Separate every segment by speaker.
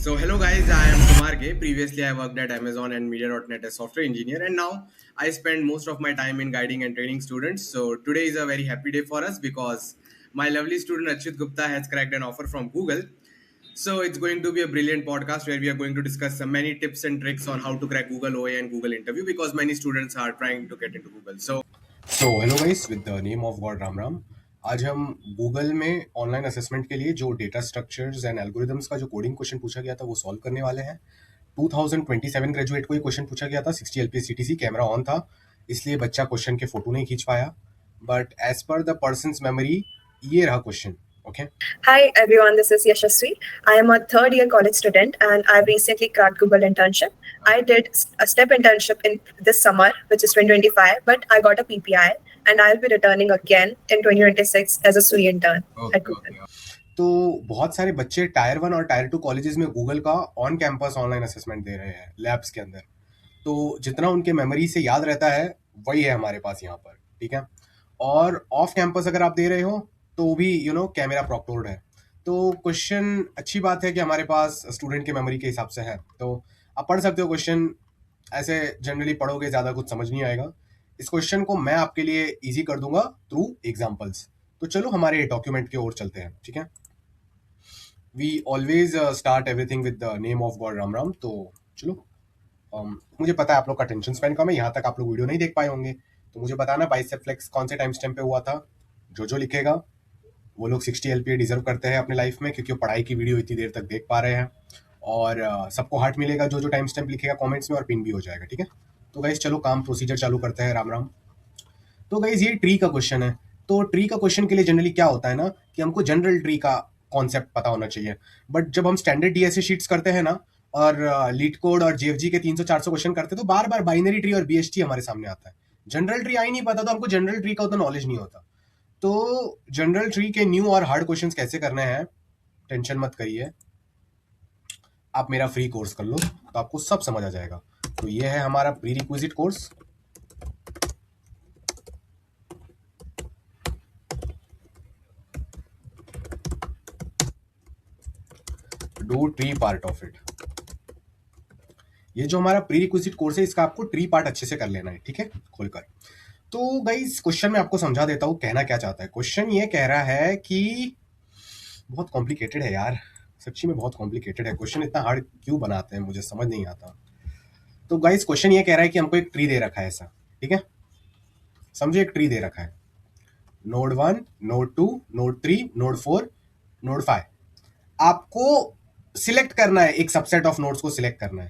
Speaker 1: So hello guys, I am Kumar K. Previously I worked at Amazon and Media.net as software engineer, and now I spend most of my time in guiding and training students. So today is a very happy day for us because my lovely student Achyut Gupta has cracked an offer from Google. So it's going to be a brilliant podcast where we are going to discuss some many tips and tricks on how to crack Google OA and Google interview because many students are trying to get into Google. So hello guys with the name of God Ram Ram. आज हम Google में online assessment के लिए जो data structures and algorithms का जो coding question पूछा गया था वो सॉल्व करने वाले हैं। 2027 ग्रेजुएट को ये क्वेश्चन पूछा गया था। 60 LPS CTC कैमरा ऑन था, इसलिए बच्चा क्वेश्चन के फोटो नहीं खींच पाया, but as per the person's memory ये रहा question. Okay.
Speaker 2: Hi everyone, this is Yashasvi. I am a third year college student and I've recently cracked Google internship. I did a step internship in this summer, which is 2025, but I got a PPI and I'll be returning again in 2026 as a SUI intern at Google.
Speaker 1: तो बहुत सारे बच्चे tyre 1 और tyre 2 colleges में Google का on campus online assessment दे रहे हैं labs के अंदर। तो जितना उनके मेमोरी से याद रहता है वही है हमारे पास यहाँ पर, ठीक है। और ऑफ कैंपस अगर आप दे रहे हो तो भी कैमरा प्रॉक्टोर्ड है। तो क्वेश्चन अच्छी बात है कि हमारे पास स्टूडेंट के मेमोरी के हिसाब से है, तो आप पढ़ सकते हो क्वेश्चन। ऐसे जनरली पढ़ोगे ज़्यादा कुछ समझ नहीं आएगा। इस क्वेश्चन को मैं आपके लिए इजी कर दूंगा थ्रू एग्जाम्पल्स। तो चलो हमारे डॉक्यूमेंट की ओर चलते हैं, ठीक है। We always start everything with the name of God Ram Ram. तो चलो, मुझे पता है आप लोग का टेंशन स्पेन कम है, यहाँ तक आप लोग वीडियो नहीं देख पाए होंगे, तो मुझे बताना बाइसेप फ्लेक्स कौन से टाइम स्टैम्प पे हुआ था। जो लिखेगा वो लोग 60 LPA डिजर्व करते हैं अपने लाइफ में, क्योंकि वो पढ़ाई की वीडियो इतनी देर तक देख पा रहे हैं। और सबको हार्ट मिलेगा जो टाइम स्टैम्प लिखेगा कमेंट्स में, और पिन भी हो जाएगा, ठीक है। तो गाइस चलो काम प्रोसीजर चालू करते हैं। राम राम। तो गाइस ये ट्री का क्वेश्चन है। तो ट्री का क्वेश्चन के लिए जनरली क्या होता है ना कि हमको जनरल ट्री का कॉन्सेप्ट पता होना चाहिए। बट जब हम स्टैंडर्ड DSA शीट्स करते हैं ना, और लीड कोड और JFG के 300-400 क्वेश्चन करते हैं, तो बार बार बाइनरी ट्री और BST हमारे सामने आता है। जनरल ट्री आई नहीं पता, तो हमको जनरल ट्री का उतना नॉलेज नहीं होता। तो जनरल ट्री के न्यू और हार्ड क्वेश्चंस कैसे करने हैं टेंशन मत करिए, आप मेरा फ्री कोर्स कर लो तो आपको सब समझ आ जाएगा। तो ये है हमारा pre requisite course. Do tree part of it. ये जो हमारा प्री रिक्विजिट कोर्स है, इसका आपको ट्री पार्ट अच्छे से कर लेना है, ठीक है, खोलकर। तो गाइस क्वेश्चन मैं आपको समझा देता हूँ कहना क्या चाहता है। क्वेश्चन ये कह रहा है कि बहुत कॉम्प्लिकेटेड है यार, सच्ची में बहुत कॉम्प्लिकेटेड है क्वेश्चन। इतना हार्ड क्यों बनाते हैं मुझे समझ नहीं आता। तो गाइस क्वेश्चन ये कह रहा है कि हमको एक ट्री दे रखा है ऐसा, ठीक है। समझो एक ट्री दे रखा है, node 1, node 2, node 3, node 4, node 5। आपको सिलेक्ट करना है, एक सबसेट ऑफ नोड्स को सिलेक्ट करना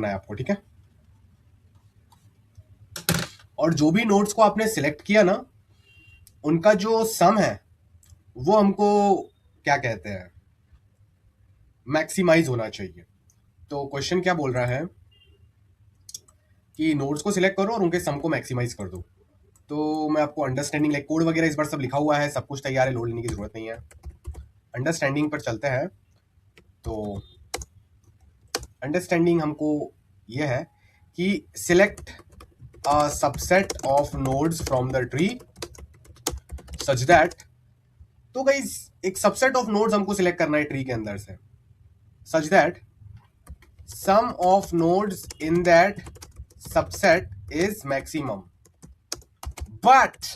Speaker 1: है, आपको, ठीक है। और जो भी नोड्स को आपने सिलेक्ट किया ना, उनका जो सम है वो हमको क्या कहते हैं, मैक्सिमाइज होना चाहिए। तो क्वेश्चन क्या बोल रहा है कि नोड्स को सिलेक्ट करो और उनके सम को मैक्सिमाइज कर दो। तो मैं आपको अंडरस्टैंडिंग लाइक कोड वगैरह इस बार सब लिखा हुआ है, सब कुछ तैयार है, लोड लेने की जरूरत नहीं है। अंडरस्टैंडिंग पर चलते हैं। तो अंडरस्टैंडिंग हमको यह है कि select a subset of nodes from the tree such that. तो गाइस एक सबसेट ऑफ नोड्स हमको सिलेक्ट करना है ट्री के अंदर से, such that sum of nodes in that subset is maximum. But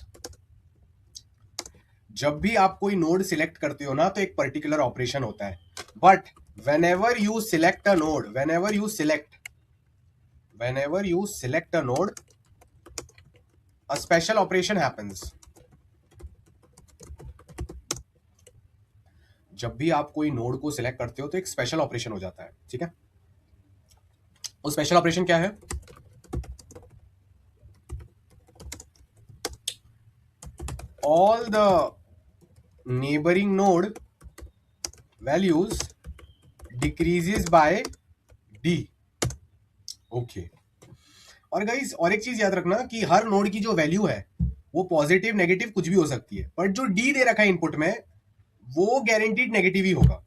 Speaker 1: जब भी आप कोई नोड सिलेक्ट करते हो ना, तो एक पर्टिकुलर ऑपरेशन होता है। But whenever you select a node, whenever you select a node, a special operation happens. जब भी आप कोई नोड को सिलेक्ट करते हो तो एक स्पेशल ऑपरेशन हो जाता है, ठीक है। वो स्पेशल ऑपरेशन क्या है? All the neighboring node values decreases by D. Okay. और गाइस और एक चीज याद रखना कि हर नोड की जो वैल्यू है वो पॉजिटिव नेगेटिव कुछ भी हो सकती है, बट जो डी दे रखा है इनपुट में वो गारंटीड नेगेटिव ही होगा।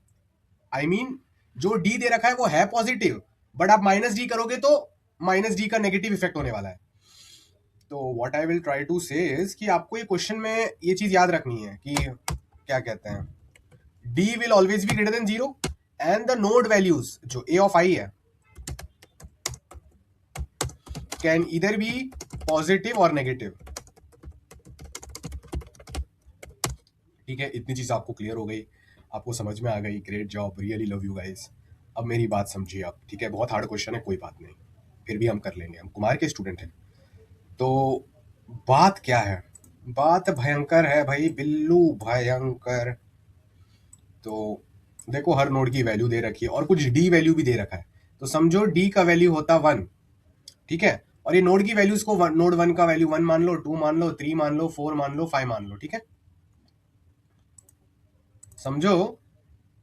Speaker 1: आई मीन जो डी दे रखा है वो है पॉजिटिव, बट आप -D करोगे तो -D का नेगेटिव इफेक्ट होने वाला है। तो what I will try to say is कि आपको ये क्वेश्चन में ये चीज याद रखनी है कि क्या कहते हैं, D will always be greater than 0 and the node values जो a ऑफ i है कैन इधर बी पॉजिटिव और नेगेटिव। ठीक है, इतनी चीज आपको क्लियर हो गई, आपको समझ में आ गई, great job, really love you guys. अब मेरी बात समझिए आप, ठीक है, बहुत हार्ड क्वेश्चन है, कोई बात नहीं, फिर भी हम कर लेंगे, हम कुमार के स्टूडेंट हैं। तो बात क्या है, बात भयंकर है भाई, बिल्लू भयंकर। तो देखो हर नोड की वैल्यू दे रखी है और कुछ डी वैल्यू भी दे रखा है, तो समझो डी का वैल्यू होता 1, ठीक है, और ये नोड की वैल्यूज को नोड 1 का वैल्यू 1 मान लो, 2 मान लो, 3 मान लो, 4 मान लो, 5 मान लो, ठीक है। समझो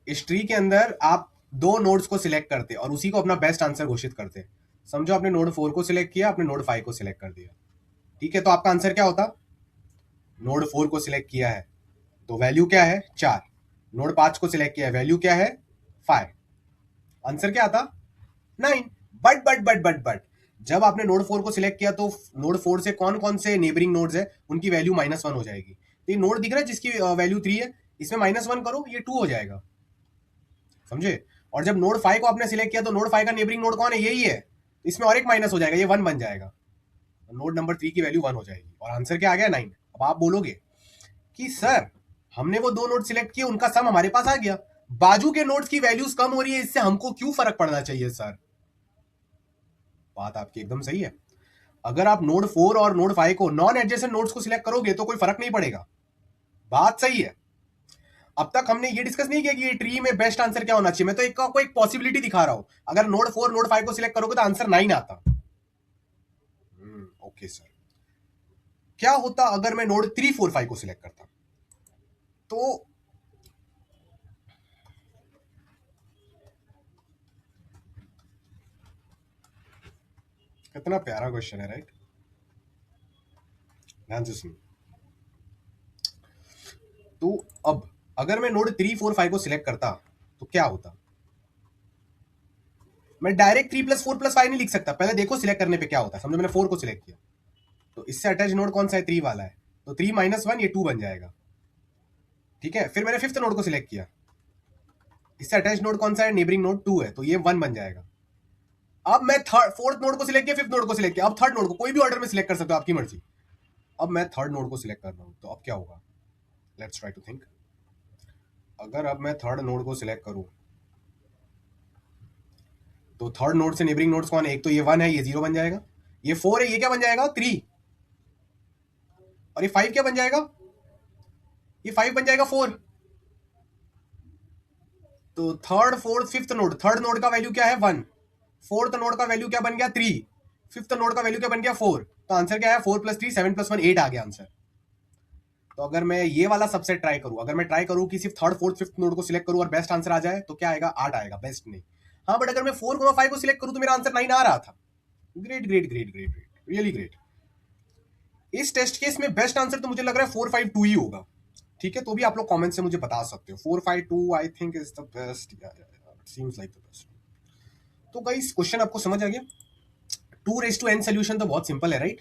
Speaker 1: इस ट्री के अंदर आप दो नोड्स को सिलेक्ट करते और उसी को अपना बेस्ट आंसर घोषित करते। समझो आपने नोड 4 को सिलेक्ट किया, आपने नोड 5 को सिलेक्ट कर दिया, ठीक है, तो आपका आंसर क्या होता, नोड 4 को सिलेक्ट किया है तो वैल्यू क्या है 4, नोड 5 को सिलेक्ट किया है वैल्यू क्या है 5, आंसर क्या आता 9। बट जब आपने नोड 4 को सिलेक्ट किया तो नोड 4 से कौन कौन से नेबरिंग नोड्स है उनकी वैल्यू -1 हो जाएगी। तो ये नोड दिख रहा है जिसकी वैल्यू 3 है, इसमें -1 करो ये 2 हो जाएगा, समझे। और जब नोड 5 को आपने सिलेक्ट किया तो नोड 5 का नेबरिंग नोड कौन है, यही है, इसमें और एक माइनस हो जाएगा, ये 1 बन जाएगा, नोड नंबर 3 की वैल्यू 1 हो जाएगी और आंसर क्या आ गया 9। अब आप बोलोगे कि सर हमने वो दो नोड सिलेक्ट किए, उनका सम हमारे पास आ गया, बाजू के नोड्स की वैल्यूज कम हो रही है, इससे हमको क्यों फर्क पड़ना चाहिए सर। बात आपकी एकदम सही है, अगर आप नोड 4 और नोड 5 को नॉन एडजेसेंट नोड्स को सिलेक्ट करोगे तो कोई फर्क नहीं पड़ेगा, बात सही है। अब तक हमने ये डिस्कस नहीं किया कि ये ट्री में बेस्ट आंसर क्या होना चाहिए, मैं तो एक पॉसिबिलिटी दिखा रहा हूं, अगर नोड 4 नोड 5 को सिलेक्ट करोगे तो आंसर 9 आता। ओके सर, क्या होता अगर मैं नोड 3 4 5 को सिलेक्ट करता, तो कितना प्यारा क्वेश्चन है, राइट, ध्यान से सुनिए। तो अब अगर मैं नोड 3 4 5 को सिलेक्ट करता तो क्या होता, मैं डायरेक्ट 3 + 4 + 5 नहीं लिख सकता, पहले देखो सिलेक्ट करने पे क्या होता है। समझो मैंने 4 को सिलेक्ट किया तो इससे अटैच नोड कौन सा है, 3 वाला है, तो 3 - 1 ये 2 बन जाएगा, ठीक है। फिर मैंने 5th नोड को सिलेक्ट किया, इससे अटैच नोड कौन सा है, नेबरिंग नोड 2 है, तो ये 1 बन जाएगा। अब मैं 4th नोड को सिलेक्ट किया, 5th नोड को सिलेक्ट किया, अब 3rd नोड को, कोई भी ऑर्डर में सिलेक्ट कर सकते हो, आपकी मर्जी। अब मैं 3rd नोड को सिलेक्ट कर रहा हूं तो अब क्या होगा, लेट्स ट्राई टू थिंक। अगर अब मैं 3rd नोड को सिलेक्ट करूं तो 3rd नोड से नेबरिंग नोड्स कौन है, एक तो ये 1 है, ये 0 बन जाएगा, ये 4 है, ये क्या बन जाएगा 3, और ये 5 क्या बन जाएगा, ये 5 बन जाएगा 4। तो 3rd 4th 5th node, 3rd node का वैल्यू क्या है 1, 4th नोड का वैल्यू क्या बन गया 3, 5th नोड का वैल्यू क्या बन गया 4, तो आंसर क्या है 4 + 3 7 + 1 8 आ गया आंसर। तो अगर मैं ये वाला सबसेट ट्राई करूं, अगर मैं ट्राई करूं कि सिर्फ 3rd 4th 5th नोड को सिलेक्ट करूं और बेस्ट आंसर आ जाए तो क्या आएगा 8 आएगा, बेस्ट नहीं। हाँ बट अगर मैं 4 5 को सिलेक्ट करूं तो मेरा आंसर 9 आ रहा था। Great great great great great, really great. इस टेस्ट केस में बेस्ट आंसर तो मुझे लग रहा है 4 5 2 ही होगा, ठीक है, तो भी आप लोग कमेंट से मुझे बता सकते हो 4 5 2 I think is the best, seems like the best. तो गाइस क्वेश्चन आपको समझ आ गया, 2n सोल्यूशन तो बहुत सिंपल है, राइट।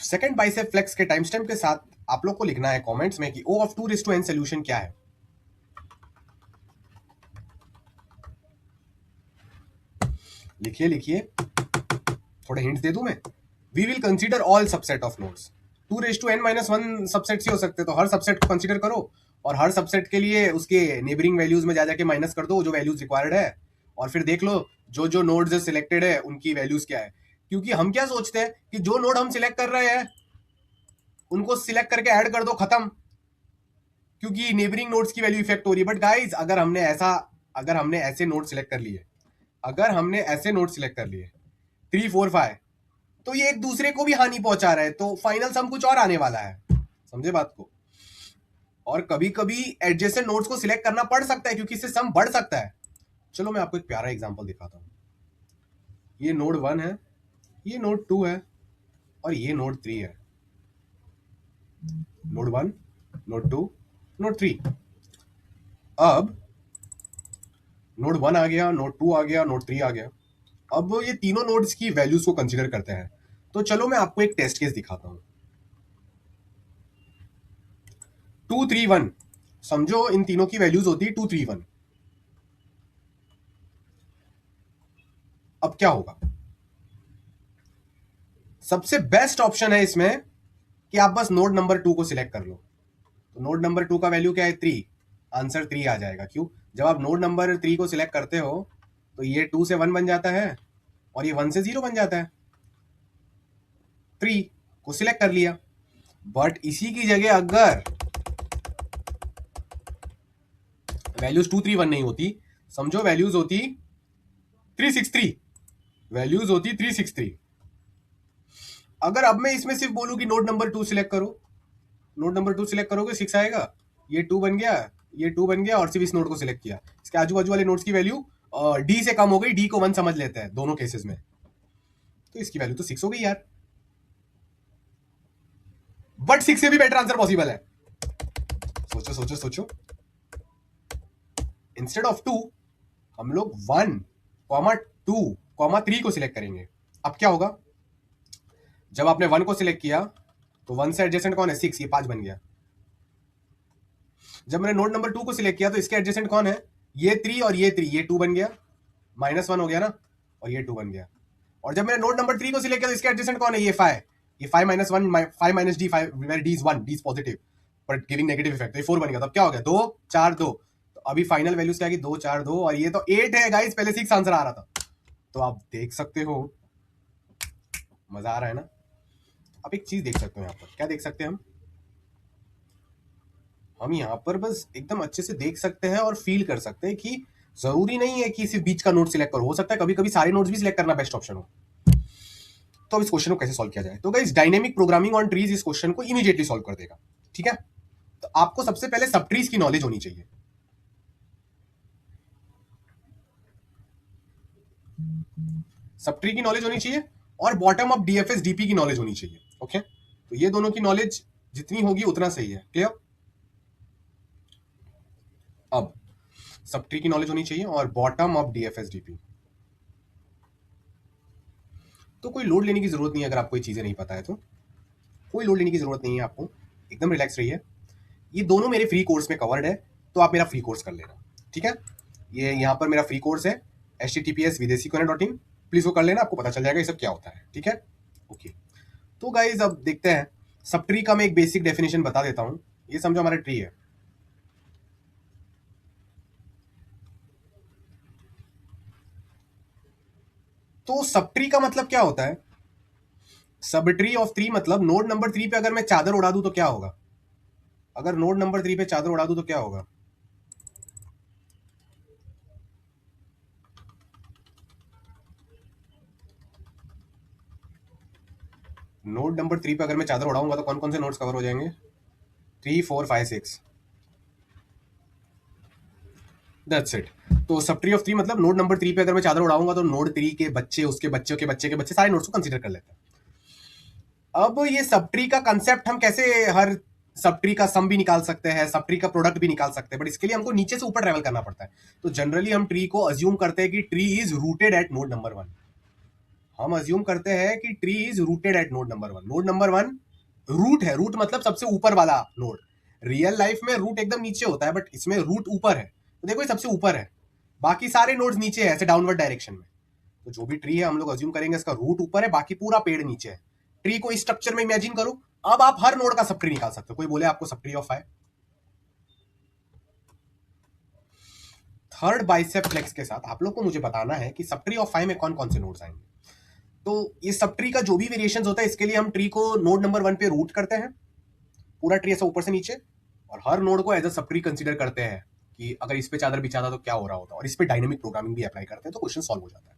Speaker 1: सेकंड बाइसेप फ्लेक्स के टाइम स्टैम्प के साथ आप लोग को लिखना है कमेंट्स में कि O ऑफ 2n सोल्यूशन क्या है। लिखिए लिखिए, थोड़े हिंट्स दे दूं मैं। We will consider all subset of nodes, 2n - 1 subset ही हो सकते, तो हर सबसेट को कंसीडर करो और हर सबसेट के लिए उसके नेबरिंग वैल्यूज में जा जाके माइनस कर दो जो वैल्यूज रिक्वायर्ड है, और फिर देख लो जो जो नोड्स सिलेक्टेड है उनकी वैल्यूज क्या है। क्योंकि हम क्या सोचते हैं कि जो नोड हम सिलेक्ट कर रहे हैं उनको सिलेक्ट करके ऐड कर दो, खत्म, क्योंकि नेबरिंग नोड्स की वैल्यू इफेक्ट हो रही है। बट गाइज अगर हमने ऐसे नोड सिलेक्ट कर लिए, अगर हमने ऐसे नोड सिलेक्ट कर लिए 3 4 5, तो ये एक दूसरे को भी हानि पहुंचा रहा है, तो फाइनल सम कुछ और आने वाला है, समझे बात को। और कभी कभी एडजेसेंट नोड्स को सिलेक्ट करना पड़ सकता है क्योंकि इससे सम बढ़ सकता है। चलो मैं आपको एक प्यारा एग्जांपल दिखाता हूं, ये नोड 1 है, ये नोड 2 है और ये नोड 3 है, नोड 1 नोड 2 नोड 3। अब नोड 1 आ गया, नोड 2 आ गया, नोड 3 आ गया, अब ये तीनों नोड्स की वैल्यूज को कंसीडर करते हैं। तो चलो मैं आपको एक टेस्ट केस दिखाता हूं, 231, समझो इन तीनों की वैल्यूज होती है 231। अब क्या होगा? सबसे बेस्ट ऑप्शन है इसमें कि आप बस नोड नंबर 2 को सिलेक्ट कर लो। तो नोड नंबर 2 का वैल्यू क्या है? 3। आंसर 3 आ जाएगा। क्यों? जब आप नोड नंबर 3 को सिलेक्ट करते हो तो ये 2 से 1 बन जाता है और ये 1 से 0 बन जाता है। 3 को सिलेक्ट कर लिया। बट इसी की जगह अगर वैल्यूज 231 नहीं होती, समझो वैल्यूज होती 363, वैल्यूज होती 363। अगर अब मैं इसमें सिर्फ बोलूं कि नोड नंबर 2 सिलेक्ट करो, नोड नंबर 2 सिलेक्ट करोगे 6 आएगा, ये 2 बन गया, ये 2 बन गया और सिर्फ इस नोड को सिलेक्ट किया। इसके आजू बाजू वाले नोड्स की वैल्यू डी से कम हो गई, डी को 1 समझ लेते हैं दोनों केसेस में, तो इसकी वैल्यू तो 6 हो गई यार। बट 6 से भी बेटर आंसर पॉसिबल है। सोचो सोचो सोचो। इंस्टेड ऑफ 2 हम लोग 1, 2, 3 को सिलेक्ट करेंगे। अब क्या होगा? जब आपने 1 को सिलेक्ट किया तो 1 से एडजेसेंट कौन है? 6, ये 5 बन गया। जब मैंने नोड नंबर 2 को सिलेक्ट किया तो इसके एडजेसेंट कौन है? ये 3 और ये 3, ये 2 बन गया, -1 हो गया ना, और ये 2 बन गया। और जब मैंने नोड नंबर 3 को सिलेक्ट किया तो इसके एडजेसेंट कौन है? ये 5, ये 5 -1, 5 - d, 5 where d is 1, d is positive but giving negative effect, तो ये 4 बन गया। तब क्या हो गया? 2, 4, 2। तो अभी फाइनल वैल्यूज क्या? 2, 4, 2 और ये तो 8 है गाइस, पहले 6 आंसर आ रहा था। तो आप देख सकते हो, मजा आ रहा है ना? आप एक चीज देख सकते हो यहाँ पर। क्या देख सकते हैं हम यहाँ पर बस एकदम अच्छे से देख सकते हैं और फील कर सकते हैं कि जरूरी नहीं है कि सिर्फ बीच का नोड सिलेक्ट करो, हो सकता है कभी कभी सारे नोड्स भी सिलेक्ट करना बेस्ट ऑप्शन हो। तो अब इस क्वेश्चन को कैसे सॉल्व किया जाए? तो guys dynamic programming on trees इस क्वेश्चन को इमीडिएटली सॉल्व कर देगा। ठीक है, तो आपको सबसे पहले सब ट्रीज की नॉलेज होनी चाहिए। सब ट्री की नॉलेज होनी चाहिए और बॉटम अप डीएफएस डीपी की नॉलेज होनी चाहिए। ओके, तो ये दोनों की नॉलेज जितनी होगी उतना सही है। क्लियर? अब सब ट्री की नॉलेज होनी चाहिए और बॉटम अप डीएफएस डीपी। तो कोई लोड लेने की जरूरत नहीं है। अगर आपको ये चीजें नहीं पता है तो कोई लोड लेने की जरूरत नहीं है आपको, एकदम रिलैक्स रहिए। ये दोनों मेरे फ्री कोर्स में कवर्ड है, तो आप मेरा फ्री कोर्स कर लेना। ठीक है, ये यहाँ पर मेरा फ्री कोर्स है https://videsicorner.in, प्लीज वो कर लेना, आपको पता चल जाएगा ये सब क्या होता है। ठीक है, ओके। तो गाइज अब देखते हैं सब ट्री का मैं एक बेसिक डेफिनेशन बता देता हूं। ये समझो हमारा ट्री है। तो सब ट्री का मतलब क्या होता है? सब ट्री ऑफ 3 मतलब नोड नंबर 3 पे अगर मैं चादर उड़ा दूं तो क्या होगा? अगर नोड नंबर 3 पे चादर उड़ा दूं तो क्या होगा? नोड नंबर 3 पे अगर मैं चादर उड़ाऊंगा तो कौन कौन से नोड्स कवर हो जाएंगे? 3, 4, 5, 6। That's it. तो सब ट्री ऑफ 3 मतलब नोड नंबर 3 पे अगर मैं चादर उड़ाऊंगा तो नोड 3 के बच्चे, उसके बच्चों के बच्चे के बच्चे, सारे नोड्स को कंसीडर कर लेते हैं। अब ये सब ट्री का कंसेप्ट हम कैसे हर सब ट्री का सम भी निकाल सकते हैं, सब ट्री का प्रोडक्ट भी निकाल सकते हैं, बट इसके लिए हमको नीचे से ऊपर ट्रेवल करना पड़ता है। तो जनरली हम ट्री को अज्यूम करते हैं कि tree is rooted at node number 1। हम अज्यूम करते हैं कि tree is rooted at node number 1। Node number 1 root है, रूट मतलब सबसे ऊपर वाला नोड। रियल लाइफ में रूट एकदम नीचे होता है, बट इसमें रूट ऊपर है। तो देखो ये सबसे ऊपर है, बाकी सारे नोड्स नीचे है, ऐसे डाउनवर्ड डायरेक्शन में। तो जो भी ट्री है हम लोग अज्यूम करेंगे इसका रूट ऊपर है, बाकी पूरा पेड़ नीचे है। ट्री को इस स्ट्रक्चर में इमेजिन करो। अब आप हर नोड का सब ट्री निकाल सकते हो। कोई बोले आपको subtree of 5, third bicep flex के साथ आप लोग को मुझे बताना है कि सब ट्री ऑफ 5 में कौन कौन से नोड्स आएंगे। तो ये सब ट्री का जो भी वेरिएशन होता है, इसके लिए हम ट्री को नोड नंबर 1 पे रूट करते हैं, पूरा ट्री ऐसा ऊपर से नीचे, और हर नोड को as a sub tree consider करते हैं कि अगर इस पे चादर बिछाता तो क्या हो रहा होता, और इस पे डायनेमिक प्रोग्रामिंग भी अप्लाई करते हैं तो क्वेश्चन सॉल्व हो जाता है।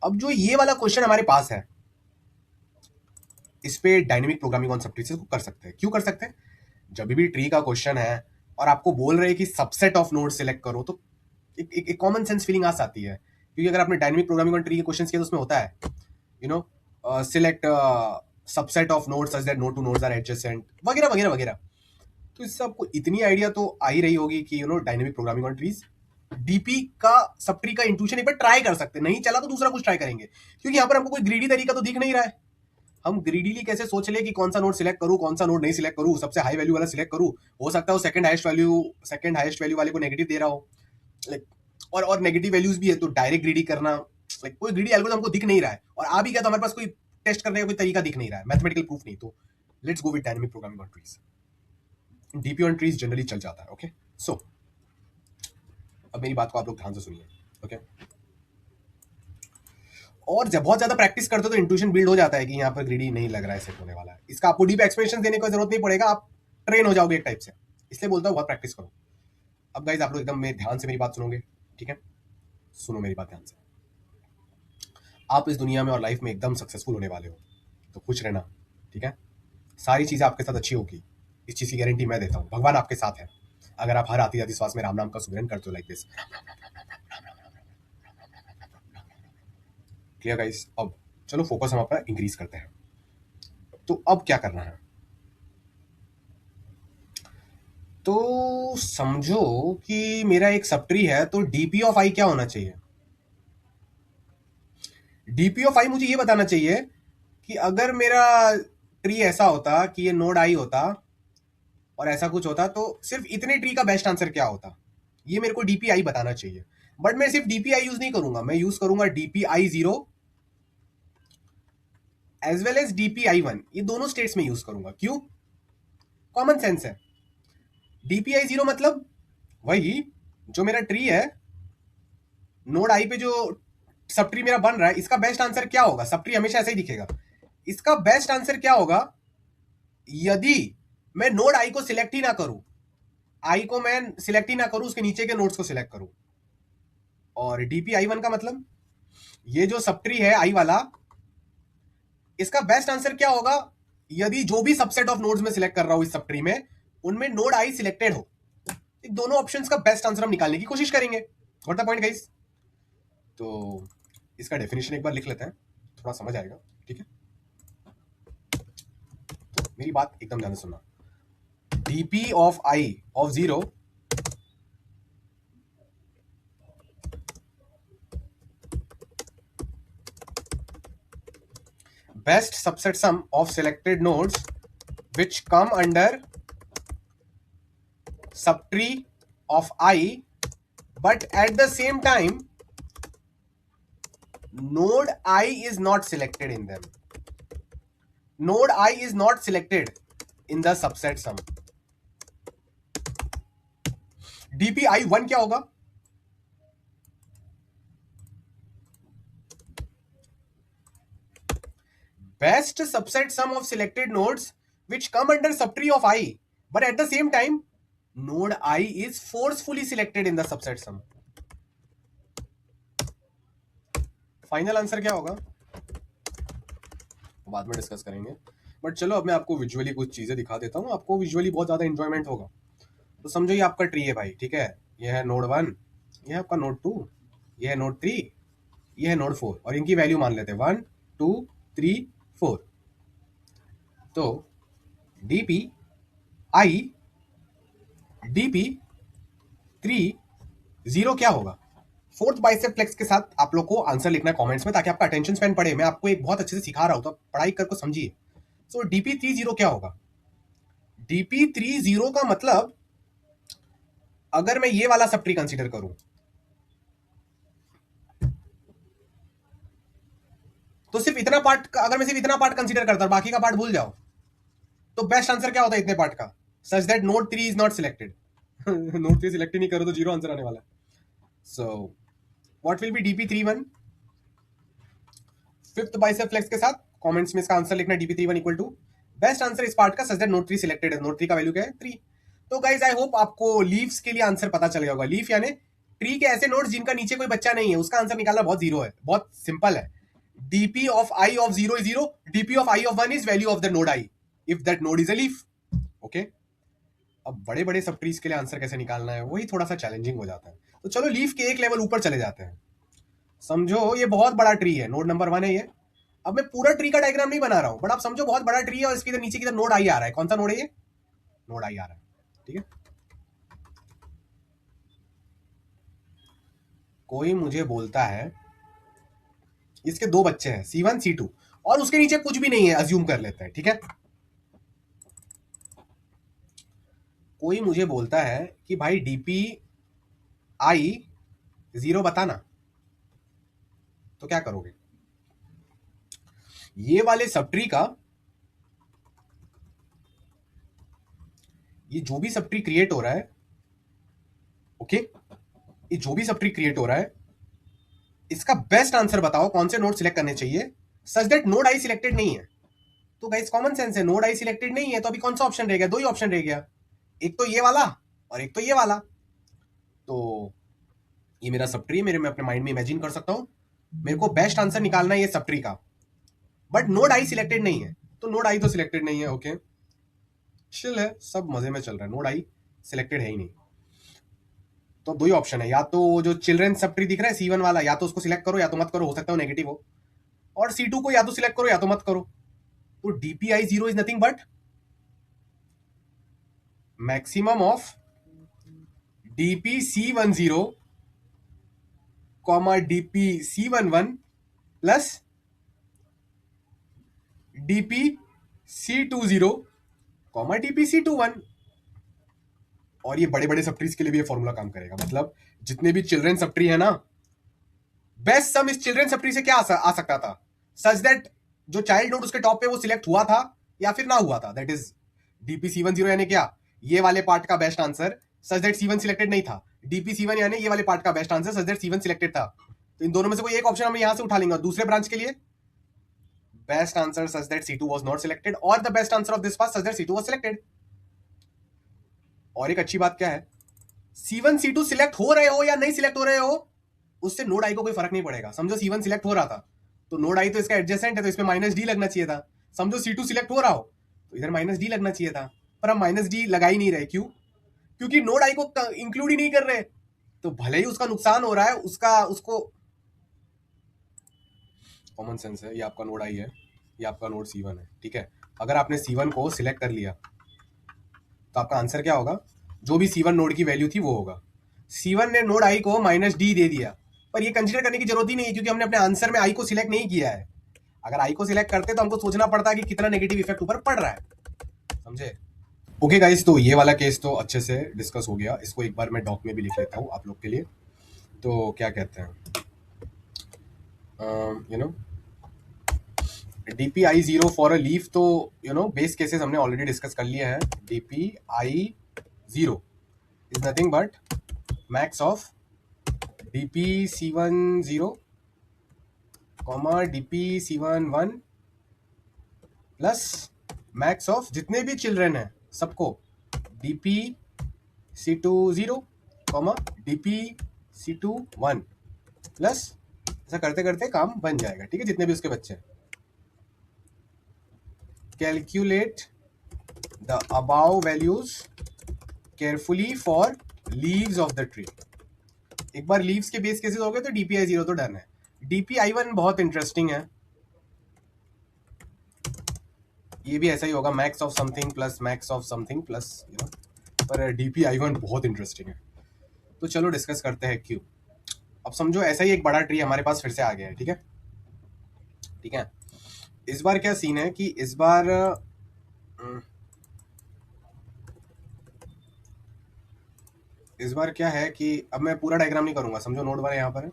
Speaker 1: अब जो ये वाला क्वेश्चन हमारे पास है, इस पे dynamic programming on sub tree से कर सकते हैं। क्यों कर सकते हैं? जब भी ट्री का क्वेश्चन है और आपको बोल रहे हैं कि सबसेट ऑफ नोड सिलेक्ट करो, तो एक कॉमन सेंस फीलिंग आ जाती है। क्योंकि अगर आपने डायनेमिक प्रोग्रामिंग ऑन ट्री के क्वेश्चन किए तो उसमें होता है select subset of nodes such that no two nodes are adjacent, वगैरह वगैरह वगैरह। तो इससे आपको इतनी आइडिया तो आ ही रही होगी कि dynamic programming on trees, DP का सब ट्री का इंट्यूशन एक बार ट्राई कर सकते हैं। नहीं चला तो दूसरा कुछ ट्राई करेंगे, क्योंकि यहाँ पर हमको कोई ग्रीडी तरीका तो दिख नहीं रहा है। हम ग्रीडीली कैसे सोच ले कि कौन सा नोड सिलेक्ट करूं, कौन सा नोड नहीं सिलेक्ट करूं, सबसे हाई वैल्यू वाला सिलेक्ट करूं। हो सकता है वो सेकंड हाईएस्ट वैल्यू वाले को नेगेटिव दे रहा हो, लाइक और नेगेटिव वैल्यूज भी है, तो डायरेक्ट ग्रीडी करना, लाइक कोई ग्रीडी एल्गोरिथम हमको दिख नहीं रहा है, और आ भी गया तो हमारे पास कोई टेस्ट करने का कोई तरीका दिख नहीं रहा है, मैथमेटिकल प्रूफ नहीं, तो let's go with dynamic programming on trees. DP on trees generally चल जाता है। ओके, सो अब मेरी बात को आप लोग ध्यान से सुनिए। ओके, और जब बहुत ज्यादा प्रैक्टिस करते हो तो इंट्यूशन बिल्ड हो जाता है कि यहाँ पर ग्रीडी नहीं लग रहा है, सेट होने वाला है। इसका आपको डीप एक्सप्लेनेशन देने की जरूरत नहीं पड़ेगा, आप ट्रेन हो जाओगे एक टाइप से, इसलिए बोलता हूँ बहुत प्रैक्टिस करो। अब गाइज आप लोग एकदम मेरे ध्यान से मेरी बात सुनोगे, ठीक है? सुनो मेरी बात ध्यान से। आप इस दुनिया में और लाइफ में एकदम सक्सेसफुल होने वाले हो, तो खुश रहना, ठीक है? सारी चीजें आपके साथ अच्छी होगी, इस चीज की गारंटी मैं देता हूँ। भगवान आपके साथ है। अगर आप हर आती जाती श्वास में राम नाम का सुमिरन करते हो लाइक दिस, क्लियर गाइस? अब चलो फोकस हम अपना इंक्रीज करते हैं। तो अब क्या करना है, तो समझो कि मेरा एक सब ट्री है, तो डीपी ऑफ आई क्या होना चाहिए? डीपी ऑफ आई मुझे ये बताना चाहिए कि अगर मेरा ट्री ऐसा होता कि ये नोड आई होता और ऐसा कुछ होता, तो सिर्फ इतने ट्री का बेस्ट आंसर क्या होता, ये मेरे को डीपीआई बताना चाहिए। बट मैं सिर्फ डीपीआई यूज नहीं करूंगा, मैं यूज करूंगा DPI 0 as well as DPI 1, ये दोनों स्टेट्स में यूज करूंगा। क्यों? कॉमन सेंस है। डीपीआई 0 मतलब वही जो मेरा ट्री है, नोड आई पे जो सब ट्री मेरा बन रहा है, इसका बेस्ट आंसर क्या होगा? सब ट्री हमेशा ऐसे ही दिखेगा। इसका बेस्ट आंसर क्या होगा यदि मैं नोड आई को सिलेक्ट ही ना करूं, आई को मैं सिलेक्ट ही ना करूं, उसके नीचे के नोड्स को सिलेक्ट करूं। और डीपीआई 1 का मतलब ये जो सब ट्री है आई वाला, इसका बेस्ट आंसर क्या होगा यदि जो भी सबसेट ऑफ नोड्स में सिलेक्ट कर रहा हूं इस सब ट्री में, उनमें नोड आई सिलेक्टेड हो। दोनों ऑप्शंस का बेस्ट आंसर हम निकालने की कोशिश करेंगे। What the point guys? तो इसका डेफिनेशन एक बार लिख लेते हैं, थोड़ा समझ आएगा, ठीक है? तो मेरी बात एकदम ध्यान से सुनना। DP of I of 0 best subset sum of selected nodes which come under subtree of I, but at the same time node I is not selected in them. Node I is not selected in the subset sum. DPI1 क्या होगा? Best subset sum of selected nodes which come under subtree of I, but at the same time node I is forcefully selected in the subset sum. Final answer क्या होगा बाद में discuss करेंगे, but चलो अब मैं आपको विजुअली कुछ चीजें दिखा देता हूँ, आपको विजुअली बहुत ज्यादा एंजॉयमेंट होगा। तो समझो ये आपका ट्री है भाई, ठीक है? ये है नोड 1, ये है आपका नोड 2, ये है नोड 3, ये है नोड 4, और इनकी वैल्यू मान लेते हैं 1 2 3 4। तो डीपी आई डीपी 3 0 क्या होगा? फोर्थ बाइसेप फ्लेक्स के साथ आप लोग को आंसर लिखना है कमेंट्स में, ताकि आपका अटेंशन स्पैन पड़े। मैं आपको एक बहुत अच्छे से सिखा रहा हूं, तो आप पढ़ाई करके समझिए। सो डीपी 3 0 क्या होगा? डीपी 3 0 का मतलब अगर मैं ये वाला सब ट्री कंसीडर करूं, तो सिर्फ इतना पार्ट, अगर मैं सिर्फ इतना पार्ट कंसीडर करता हूं, बाकी का पार्ट भूल जाओ, तो बेस्ट आंसर क्या होता है इतने पार्ट का? Such that node 3 is not selected. Node 3 select ही नहीं करो तो 0 आंसर आने वाला है। So what will be DP 3 1? Fifth bicep flex के साथ कमेंट्स में इसका आंसर लिखना, DP 3 1 equal to best answer इस पार्ट का सच दैट नोड 3 सिलेक्टेड है। नोड 3 का वैल्यू क्या है? 3। तो गाइज आई होप आपको लीव्स के लिए आंसर पता चल गया होगा। लीफ यानी ट्री के ऐसे नोड्स जिनका नीचे कोई बच्चा नहीं है, उसका आंसर निकालना बहुत जीरो है, बहुत सिंपल है। DP of I of 0 is 0, DP of I of 1 is value of the node I if that node is a leaf. Okay, अब बड़े बड़े सब ट्रीज के लिए आंसर कैसे निकालना है वही थोड़ा सा चैलेंजिंग हो जाता है। तो चलो लीफ के एक लेवल ऊपर चले जाते हैं। समझो ये बहुत बड़ा ट्री है, नोड नंबर 1 है ये। अब मैं पूरा ट्री का डायग्राम नहीं बना रहा हूं, बट आप समझो बहुत बड़ा ट्री है और इसके इधर नीचे की तरफ नोड आई आ रहा है। कौन सा नोड है ये? नोड आई आ रहा है, ठीक है? कोई मुझे बोलता है इसके दो बच्चे हैं C1 C2, और उसके नीचे कुछ भी नहीं है, अज्यूम कर लेते हैं, ठीक है। कोई मुझे बोलता है कि भाई डीपी आई 0 बताना, तो क्या करोगे? ये वाले सब ट्री का, ये जो भी सब ट्री क्रिएट हो रहा है, ओके, ये जो भी सब ट्री क्रिएट हो रहा है, इसका बेस्ट आंसर बताओ कौन से नोड सिलेक्ट करने चाहिए सच दैट नोड आई सिलेक्टेड नहीं है। तो गाइस कॉमन सेंस है, नोड आई सिलेक्टेड नहीं है तो अभी कौन सा ऑप्शन रह गया? दो ही ऑप्शन रह गया, एक तो ये वाला और एक तो ये वाला। तो ये मेरा सब ट्री, मेरे मैं अपने माइंड में इमेजिन कर सकता हूं, मेरे को बेस्ट आंसर निकालना है ये सब ट्री का, बट नोड आई सिलेक्टेड नहीं है, तो नोड आई तो सिलेक्टेड नहीं है, ओके चिल है, सब मजे में चल रहा है, नोड आई सिलेक्टेड है ही नहीं। तो दो ही ऑप्शन है, या तो जो चिल्ड्रन सब ट्री दिख रहा है C1 वाला, या तो उसको सिलेक्ट करो या तो मत करो, हो सकता है नेगेटिव हो, और C2 को या तो सिलेक्ट करो या तो मत करो। तो DPI 0 is nothing but maximum of DP C10 comma DP C11 plus DP C20 comma DP C21। और ये बड़े बड़े सब ट्रीज के लिए भी ये फॉर्मूला काम करेगा, मतलब जितने भी चिल्ड्रन सब ट्री है ना, बेस्ट सम इस चिल्ड्रन सब ट्री से क्या आ सकता था, सच दैट जो चाइल्ड नोड उसके टॉप पे वो सिलेक्ट हुआ था या फिर ना हुआ था, दैट इज डीपी C10 यानी क्या, ये वाले पार्ट का best answer such that C1 selected नहीं था, डीपी C1 यानी ये वाले पार्ट का best answer such that C1 selected था। तो इन दोनों में से कोई एक ऑप्शन हम यहां से उठा लेंगे, और दूसरे ब्रांच के लिए best answer such that C2 was not selected, और the best answer of this part such that C2 was selected. और एक अच्छी बात क्या है, C1 C2 सिलेक्ट हो रहे हो या नहीं सिलेक्ट हो रहे हो, उससे नोड आई को कोई फर्क नहीं पड़ेगा। समझो C1 सिलेक्ट हो रहा था तो नोड आई तो इसका एडजेसेंट है, तो इसमें माइनस डी लगना चाहिए था। समझो C2 सिलेक्ट हो रहा हो तो इधर माइनस डी लगना चाहिए था, पर हम माइनस डी लगा ही नहीं रहे, क्यों? क्योंकि नोड आई को इंक्लूड ही नहीं कर रहे, तो भले ही उसका नुकसान हो रहा है, उसका उसको कॉमन सेंस है, ये आपका नोड आई है, ये आपका नोड C1 है, ठीक है। अगर आपने C1 को सिलेक्ट कर लिया तो आपका आंसर क्या होगा, जो भी C1 नोड की वैल्यू थी वो होगा। C1 ने नोड आई को माइनस डी दे दिया, पर ये कंसीडर करने की जरूरत ही नहीं है क्योंकि हमने अपने आंसर में आई को सिलेक्ट नहीं किया है। अगर आई को सिलेक्ट करते तो हमको सोचना पड़ता कि कितना नेगेटिव इफेक्ट ऊपर पड़ रहा है, समझे? ओके गाइस, तो ये वाला केस तो अच्छे से डिस्कस हो गया, इसको एक बार मैं डॉक में भी लिख लेता हूँ आप लोग के लिए। तो क्या कहते हैं, you know DP I 0 for a leaf, तो बेस केसेस हमने ऑलरेडी डिस्कस कर लिए हैं। DP I 0 is nothing but max of DP C10 comma DP C11 plus max of जितने भी चिल्ड्रन हैं सबको DP C20 comma DP C21 plus, ऐसा करते करते काम बन जाएगा, ठीक है, जितने भी उसके बच्चे हैं। Calculate the above values carefully for leaves of the tree. एक बार लीव्स के बेस केसेस हो गए तो डीपीआई 0 तो डन है। डीपीआई 1 बहुत इंटरेस्टिंग है, ये भी ऐसा ही होगा, max of something plus max of something plus, पर डीपीआई 1 बहुत इंटरेस्टिंग है। तो चलो डिस्कस करते हैं क्यों। अब समझो ऐसा ही एक बड़ा ट्री हमारे पास फिर से आ गया है, ठीक है, ठीक है। इस बार क्या सीन है कि इस बार क्या है कि अब मैं पूरा डायग्राम नहीं करूंगा, समझो नोड 1 यहाँ पर है,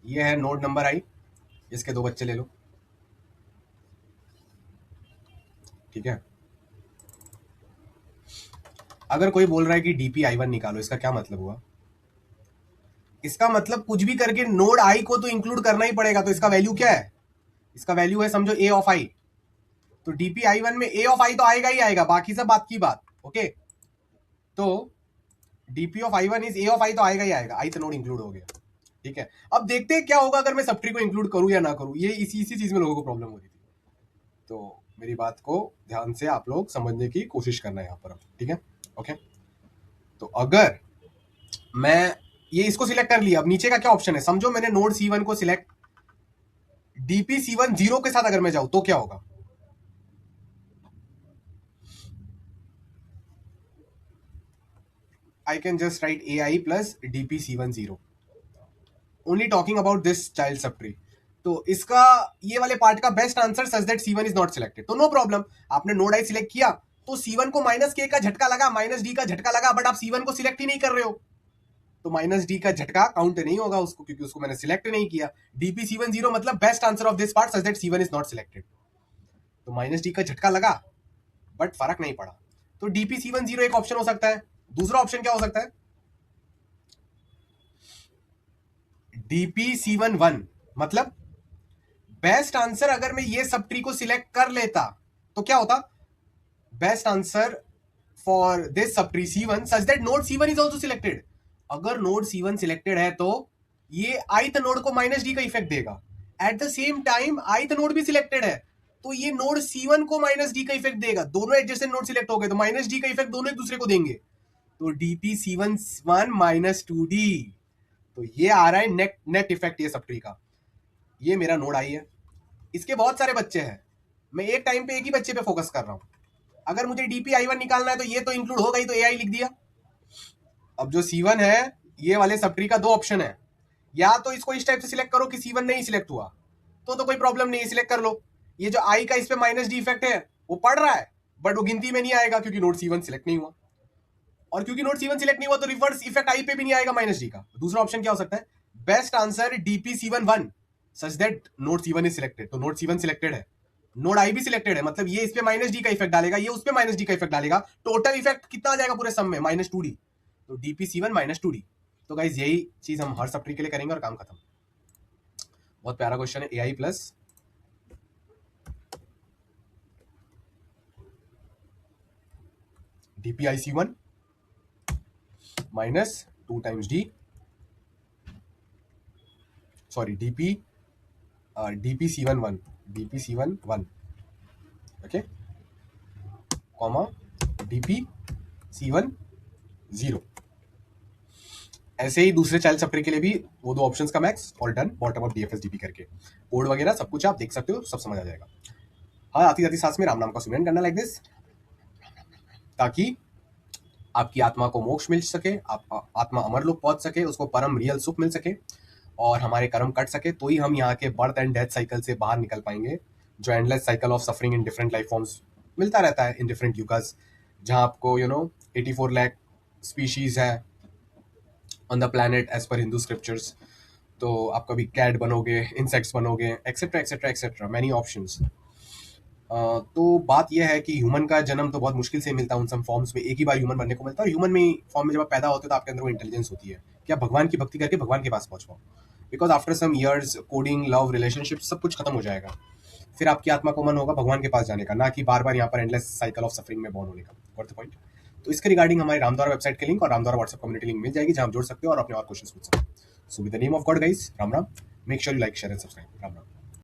Speaker 1: ये है नोड नंबर आई, इसके दो बच्चे ले लो, ठीक है। अगर कोई बोल रहा है कि डीपीआई 1 निकालो, इसका क्या मतलब हुआ? इसका मतलब कुछ भी करके नोड आई को तो इंक्लूड करना ही पड़ेगा, तो इसका वैल्यू क्या है? इसका वैल्यू है समझो ए ऑफ आई, तो डीपीआई 1 में ए ऑफ आई तो आएगा ही आएगा, बाकी सब बात की बात, ओके। तो DP of I1 is A of I तो आएगा ही आएगा, आई तो नोड इंक्लूड हो गया, ठीक है। अब देखते हैं क्या होगा अगर मैं सब ट्री को इंक्लूड करूं या ना करूं, ये इसी चीज में लोगों को प्रॉब्लम हो रही थी। तो मेरी बात को ध्यान से आप लोग समझने की कोशिश करना है यहाँ पर, ठीक है, ओके। तो अगर मैं ये इसको सिलेक्ट कर लिया, अब नीचे का क्या ऑप्शन है, समझो मैंने नोड C1 को सिलेक्ट डीपी C1 0 के साथ अगर मैं जाऊं तो क्या होगा? I can just write AI plus DP C10, only talking about this child subtree. तो इसका ये वाले पार्ट का best answer such that C1 is not selected. तो नो प्रॉब्लम, आपने नोड आई सिलेक्ट किया तो C1 को माइनस के का झटका लगा, माइनस डी का झटका लगा, बट आप C1 को सिलेक्ट ही नहीं कर रहे हो, तो माइनस डी का झटका काउंट नहीं होगा उसको, क्योंकि उसको मैंने सिलेक्ट नहीं किया। डीपी C1 0 मतलब best answer of this part such that C1 is not selected. तो माइनस डी का झटका लगा बट फर्क नहीं पड़ा, तो डीपी C1 0 एक ऑप्शन हो सकता है। दूसरा ऑप्शन क्या हो सकता है, डीपी C1 1 मतलब बेस्ट आंसर अगर मैं ये सब ट्री को सिलेक्ट कर लेता तो क्या होता, best answer for this sub tree C1 such that node C1 is also selected. अगर नोड C1 सिलेक्टेड है तो ये ith नोड को माइनस डी का इफेक्ट देगा, at the same time ith node भी सिलेक्टेड है तो ये नोड C1 को माइनस डी का इफेक्ट देगा। दोनों एडजेसेंट नोड सिलेक्ट हो गए तो माइनस डी का इफेक्ट दोनों एक दूसरे को देंगे, तो डीपी C1 1 माइनस 2D। तो ये आ रहा है नेट नेट इफेक्ट ये सब ट्री का। ये मेरा नोड आई है, इसके बहुत सारे बच्चे हैं, मैं एक टाइम पे एक ही बच्चे पे फोकस कर रहा हूं। अगर मुझे डीपी I1 निकालना है तो ये तो इंक्लूड हो गई, तो AI लिख दिया। अब जो C1 है, ये वाले सब ट्री का दो ऑप्शन है, या तो इसको इस टाइप से सिलेक्ट करो कि C1 नहीं सिलेक्ट हुआ तो कोई प्रॉब्लम नहीं है, सिलेक्ट कर लो। ये जो आई का इस पे माइनस डी इफेक्ट है वो पड़ रहा है बट वो गिनती में नहीं आएगा क्योंकि नोड C1 सिलेक्ट नहीं हुआ, और क्योंकि नोड C1 सिलेक्ट नहीं हुआ तो रिवर्स इफेक्ट आई पे भी नहीं आएगा माइनस डी का। दूसरा ऑप्शन क्या हो सकता है, best answer DP C1 1 such that node C1 is selected. तो नोड C1 सिलेक्टेड है, नोड आई भी सिलेक्टेड है, मतलब ये इस पे माइनस डी का इफेक्ट डालेगा, ये उस पे माइनस डी का इफेक्ट डालेगा, टोटल इफेक्ट कितना आ जाएगा पूरे सम में, माइनस 2D। तो डीपी C1 माइनस 2D। तो गाइज यही चीज हम हर सब ट्री के लिए करेंगे और काम खत्म। बहुत प्यारा क्वेश्चन है, AI plus DPI C1 minus 2 times D, sorry DP C1 1, DP C1 1, okay, comma DP C1 0। ऐसे ही दूसरे चाइल्ड सप्री के लिए भी वो दो ऑप्शंस का मैक्स और done, bottom up DFS DP करके कोड वगैरह सब कुछ आप देख सकते हो, सब समझ आ जाएगा। हाँ, आती जाती सांस में राम नाम का सुमिरन करना लाइक दिस, ताकि आपकी आत्मा को मोक्ष मिल सके, आप आत्मा अमर लोक पहुंच सके, उसको परम रियल सुख मिल सके और हमारे कर्म कट सके, तो ही हम यहाँ के बर्थ एंड डेथ साइकिल से बाहर निकल पाएंगे, जो endless cycle of suffering in different life forms मिलता रहता है इन डिफरेंट युगास, जहाँ आपको 84 लाख स्पीशीज है on the planet as per Hindu scriptures. तो आप कभी कैट बनोगे, इंसेक्ट्स बनोगे, etcetera etcetera etcetera, many options. तो बात यह है कि ह्यूमन का जन्म तो बहुत मुश्किल से मिलता है, उन सब फॉर्म्स में एक ही बार ह्यूमन बनने को मिलता है, और ह्यूमन में फॉर्म में जब आप पैदा होते हो तो आपके अंदर वो इंटेलिजेंस होती है कि आप भगवान की भक्ति करके भगवान के पास पहुंच पाओ, because after some years coding, love, relationship सब कुछ खत्म हो जाएगा, फिर आपकी आत्मा को मन होगा भगवान के पास जाने का, ना कि बार बार यहाँ पर एंडलेस साइकिल ऑफ सफरिंग में बॉर्न होने का। Got the point? तो इसके रिगार्डिंग हमारे रामद्वारा वेबसाइट के लिंक और रामद्वारा व्हाट्सएप कम्युनिटी लिंक मिल जाएगी, जहाँ आप जुड़ सकते हो और अपने और क्वेश्चन पूछ सकते हो। So with the name of God guys, Ram Ram, make sure you like, share and subscribe. Ram Ram.